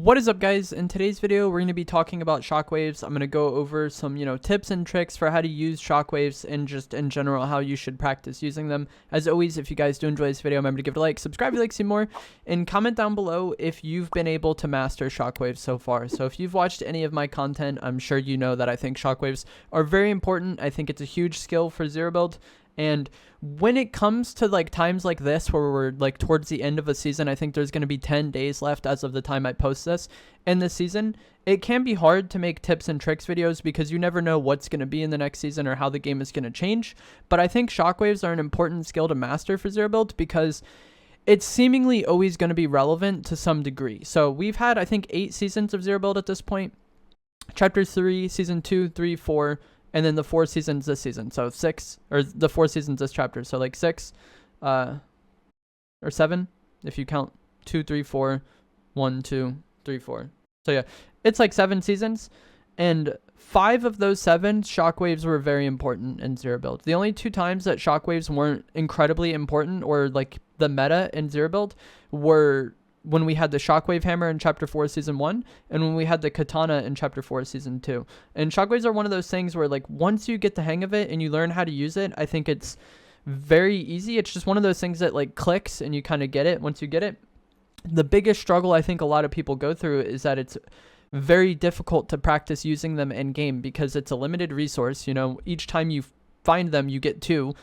What is up, guys? In today's video, we're going to be talking about shockwaves. I'm going to go over some, tips and tricks for how to use shockwaves and just in general how you should practice using them. As always, if you guys do enjoy this video, remember to give it a like, subscribe if you like to see more, and comment down below if you've been able to master shockwaves so far. So if you've watched any of my content, I'm sure you know that I think shockwaves are very important. I think it's a huge skill for Zero Build. And when it comes to times like this where we're towards the end of a season, I think there's going to be 10 days left as of the time I post this in this season. It can be hard to make tips and tricks videos because you never know what's going to be in the next season or how the game is going to change. But I think shockwaves are an important skill to master for Zero Build because it's seemingly always going to be relevant to some degree. So we've had, I think, 8 seasons of Zero Build at this point. Chapter 3, Season 2, 3, 4... and then the 4 seasons this season. So 6, or the 4 seasons this chapter. So 6, or 7, if you count 2, 3, 4, 1, 2, 3, 4. So yeah, it's 7 seasons. And 5 of those 7 shockwaves were very important in Zero Build. The only 2 times that shockwaves weren't incredibly important or the meta in Zero Build were when we had the Shockwave hammer in Chapter 4, Season 1, and when we had the katana in Chapter 4, Season 2. And shockwaves are one of those things where, once you get the hang of it and you learn how to use it, I think it's very easy. It's just one of those things that, clicks and you kind of get it once you get it. The biggest struggle I think a lot of people go through is that it's very difficult to practice using them in-game because it's a limited resource. Each time you find them, you get 2.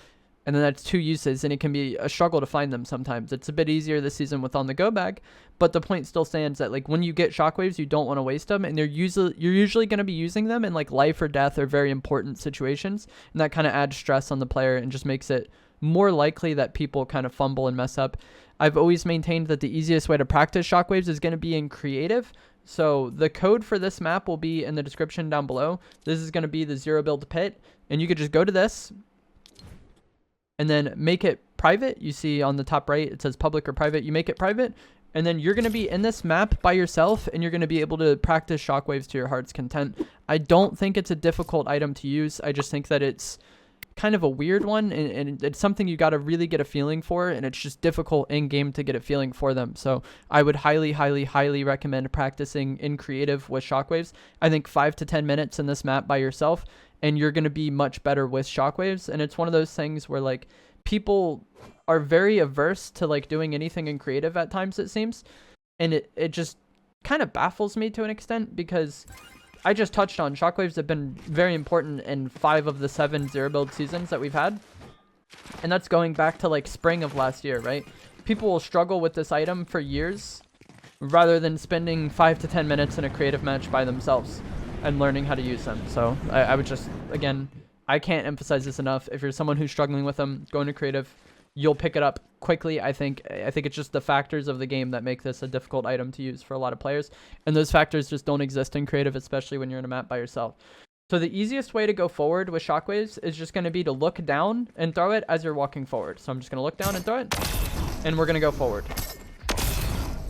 And then that's 2 uses, and it can be a struggle to find them sometimes. It's a bit easier this season with On The Go bag, but the point still stands that when you get shockwaves, you don't want to waste them, and you're usually going to be using them in life or death or very important situations, and that kind of adds stress on the player and just makes it more likely that people kind of fumble and mess up. I've always maintained that the easiest way to practice shockwaves is going to be in creative. So the code for this map will be in the description down below. This is going to be the Zero Build pit, and you could just go to this and then make it private. You see on the top right, it says public or private. You make it private, and then you're going to be in this map by yourself, and you're going to be able to practice shockwaves to your heart's content. I don't think it's a difficult item to use. I just think that it's kind of a weird one, and it's something you got to really get a feeling for, and it's just difficult in-game to get a feeling for them. So I would highly, highly, highly recommend practicing in creative with shockwaves. I think 5 to 10 minutes in this map by yourself, and you're going to be much better with shockwaves. And it's one of those things where people are very averse to doing anything in creative at times, it seems. And it just kind of baffles me to an extent because I just touched on shockwaves have been very important in 5 of the 7 Zero Build seasons that we've had. And that's going back to spring of last year, right? People will struggle with this item for years rather than spending 5 to 10 minutes in a creative match by themselves and learning how to use them. So I would just, again, I can't emphasize this enough. If you're someone who's struggling with them, go into creative, you'll pick it up quickly. I think it's just the factors of the game that make this a difficult item to use for a lot of players. And those factors just don't exist in creative, especially when you're in a map by yourself. So the easiest way to go forward with shockwaves is just going to be to look down and throw it as you're walking forward. So I'm just going to look down and throw it, and we're going to go forward.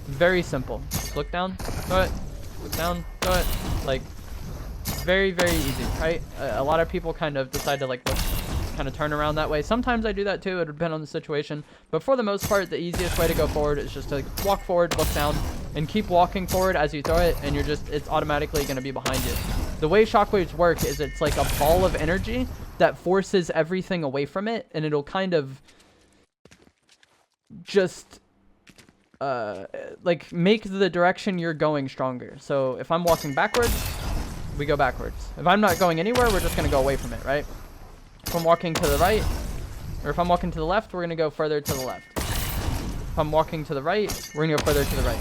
Very simple. Look down, throw it, look down, throw it. Very, very easy, right? A lot of people kind of decide to kind of turn around that way. Sometimes I do that too. It would depend on the situation. But for the most part, the easiest way to go forward is just to walk forward, look down, and keep walking forward as you throw it, and it's automatically going to be behind you. The way shockwaves work is it's like a ball of energy that forces everything away from it, and it'll kind of just make the direction you're going stronger. So if I'm walking backwards, we go backwards. If I'm not going anywhere, we're just going to go away from it, right? If I'm walking to the right, or if I'm walking to the left, we're going to go further to the left. If I'm walking to the right, we're going to go further to the right.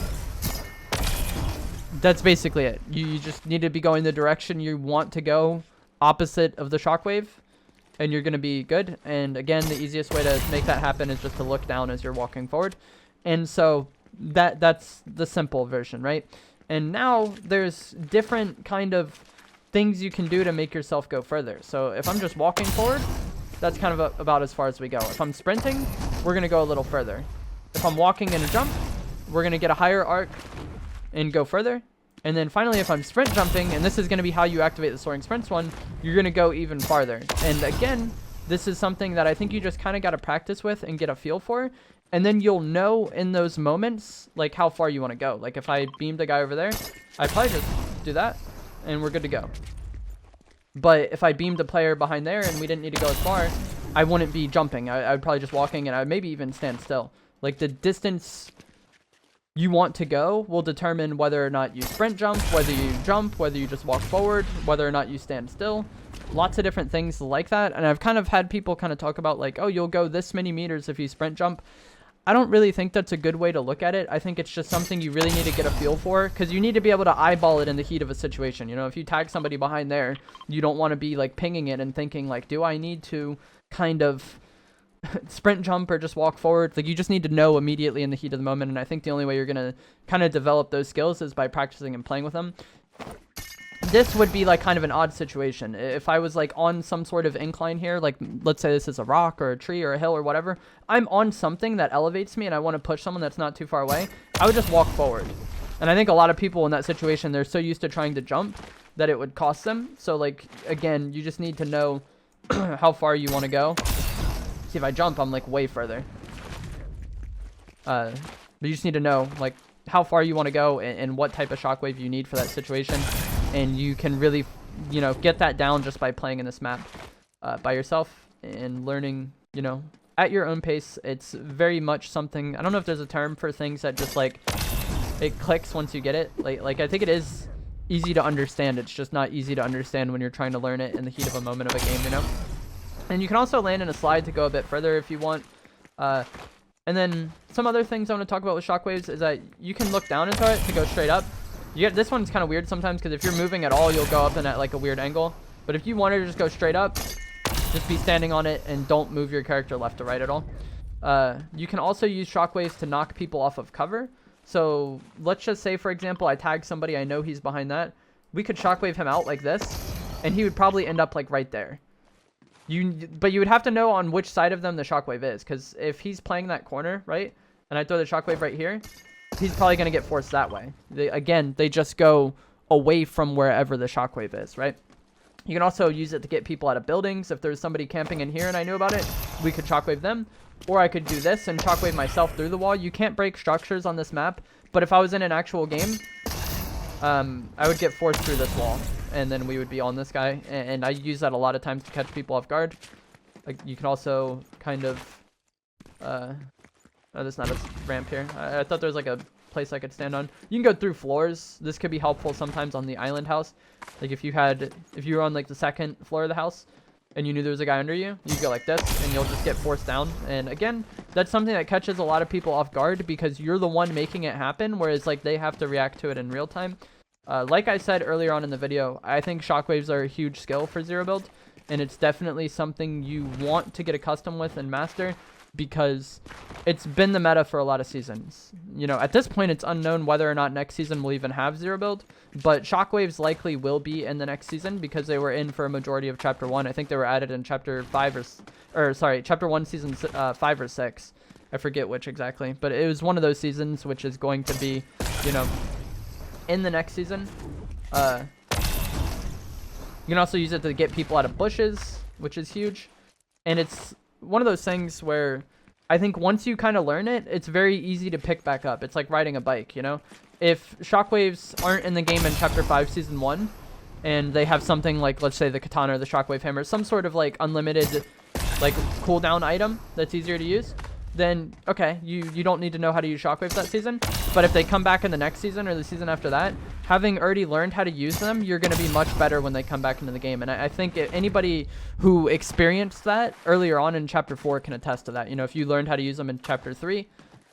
That's basically it. You just need to be going the direction you want to go, opposite of the shockwave, and you're going to be good. And again, the easiest way to make that happen is just to look down as you're walking forward. And so that's the simple version, right? And now there's different kind of things you can do to make yourself go further. So if I'm just walking forward, that's kind of about as far as we go. If I'm sprinting, we're going to go a little further. If I'm walking in a jump, we're going to get a higher arc and go further. And then finally, if I'm sprint jumping, and this is going to be how you activate the soaring sprints one, you're going to go even farther. And again, this is something that I think you just kind of got to practice with and get a feel for. And then you'll know in those moments, like, how far you want to go. Like, if I beamed a guy over there, I'd probably just do that, and we're good to go. But if I beamed a player behind there and we didn't need to go as far, I wouldn't be jumping. I would probably just walking, and I would maybe even stand still. Like, the distance you want to go will determine whether or not you sprint jump, whether you just walk forward, whether or not you stand still. Lots of different things like that. And I've kind of had people kind of talk about, like, oh, you'll go this many meters if you sprint jump. I don't really think that's a good way to look at it. I think it's just something you really need to get a feel for, because you need to be able to eyeball it in the heat of a situation. You know, if you tag somebody behind there, you don't want to be like pinging it and thinking like, do I need to kind of sprint jump or just walk forward? Like, you just need to know immediately in the heat of the moment. And I think the only way you're going to kind of develop those skills is by practicing and playing with them. This would be like kind of an odd situation. If I was like on some sort of incline here, like let's say this is a rock or a tree or a hill or whatever, I'm on something that elevates me and I want to push someone that's not too far away, I would just walk forward. And I think a lot of people in that situation, they're so used to trying to jump that it would cost them. So like, again, you just need to know how far you want to go. See, if I jump, I'm like way further. But you just need to know like how far you want to go and what type of shockwave you need for that situation. And you can really, you know, get that down just by playing in this map by yourself and learning, you know, at your own pace. It's very much something, I don't know if there's a term for things that just like, it clicks once you get it. Like I think it is easy to understand. It's just not easy to understand when you're trying to learn it in the heat of a moment of a game, you know? And you can also land in a slide to go a bit further if you want. And then some other things I want to talk about with shockwaves is that you can look down into it to go straight up. This one's kind of weird sometimes, because if you're moving at all, you'll go up and at like a weird angle. But if you wanted to just go straight up, just be standing on it and don't move your character left to right at all. You can also use shockwaves to knock people off of cover. So let's just say, for example, I tag somebody, I know he's behind that. We could shockwave him out like this, and he would probably end up like right there. But you would have to know on which side of them the shockwave is, because if he's playing that corner, right, and I throw the shockwave right here, he's probably going to get forced that way. They just go away from wherever the shockwave is, right? You can also use it to get people out of buildings. If there's somebody camping in here and I knew about it, we could shockwave them. Or I could do this and shockwave myself through the wall. You can't break structures on this map, but if I was in an actual game, I would get forced through this wall, and then we would be on this guy. And I use that a lot of times to catch people off guard. Like, you can also kind of... Oh, there's not a ramp here. I thought there was like a place I could stand on. You can go through floors. This could be helpful sometimes on the island house. Like if you were on like the second floor of the house and you knew there was a guy under you, you go like this and you'll just get forced down. And again, that's something that catches a lot of people off guard because you're the one making it happen, whereas like they have to react to it in real time. Like I said earlier on in the video, I think shockwaves are a huge skill for Zero Build, and it's definitely something you want to get accustomed with and master, because it's been the meta for a lot of seasons. You know, at this point, it's unknown whether or not next season will even have Zero Build, but Shockwaves likely will be in the next season because they were in for a majority of Chapter 1. I think they were added in Chapter 5 Chapter 1, Season 5 or 6. I forget which exactly, but it was one of those seasons which is going to be, you know, in the next season. You can also use it to get people out of bushes, which is huge. And it's one of those things where I think once you kind of learn it, it's very easy to pick back up. It's like riding a bike, you know? If shockwaves aren't in the game in Chapter 5, Season 1, and they have something like, let's say, the katana or the shockwave hammer, some sort of like unlimited like cooldown item that's easier to use, then okay, you don't need to know how to use shockwaves that season. But if they come back in the next season or the season after that, having already learned how to use them, you're going to be much better when they come back into the game. And I think anybody who experienced that earlier on in Chapter 4 can attest to that. You know, if you learned how to use them in Chapter 3,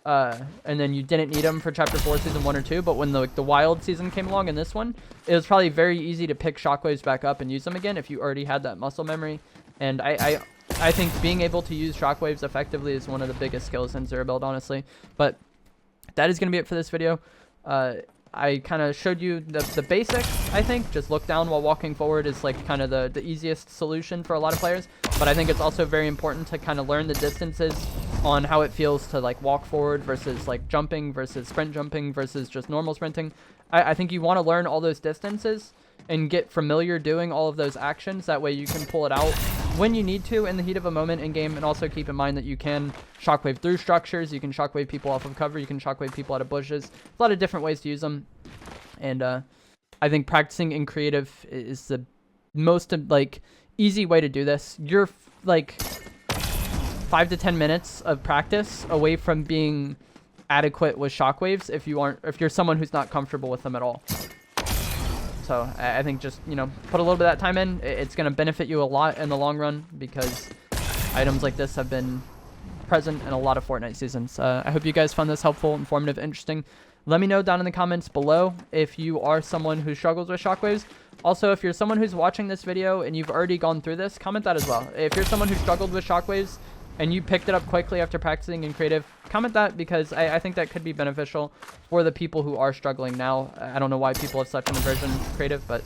and then you didn't need them for Chapter 4, Season 1 or 2, but when the wild season came along in this one, it was probably very easy to pick shockwaves back up and use them again if you already had that muscle memory. And I think being able to use shockwaves effectively is one of the biggest skills in Zero Build, honestly. But that is going to be it for this video. I kind of showed you the basics, I think. Just look down while walking forward is like kind of the easiest solution for a lot of players. But I think it's also very important to kind of learn the distances on how it feels to like walk forward versus like jumping versus sprint jumping versus just normal sprinting. I think you want to learn all those distances and get familiar doing all of those actions. That way you can pull it out when you need to in the heat of a moment in game. And also keep in mind that you can shockwave through structures. You can shockwave people off of cover. You can shockwave people out of bushes. A lot of different ways to use them. And I think practicing in creative is the most like easy way to do this. You're like 5 to 10 minutes of practice away from being adequate with shockwaves if you're someone who's not comfortable with them at all. So I think just, you know, put a little bit of that time in. It's going to benefit you a lot in the long run because items like this have been present in a lot of Fortnite seasons. I hope you guys found this helpful, informative, interesting. Let me know down in the comments below if you are someone who struggles with shockwaves. Also, if you're someone who's watching this video and you've already gone through this, comment that as well. If you're someone who struggled with shockwaves and you picked it up quickly after practicing in creative, comment that because I think that could be beneficial for the people who are struggling now. I don't know why people have such an aversion to creative, but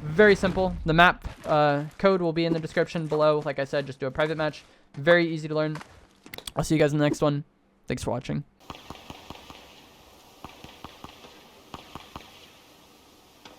very simple. The map code will be in the description below. Like I said, just do a private match. Very easy to learn. I'll see you guys in the next one. Thanks for watching.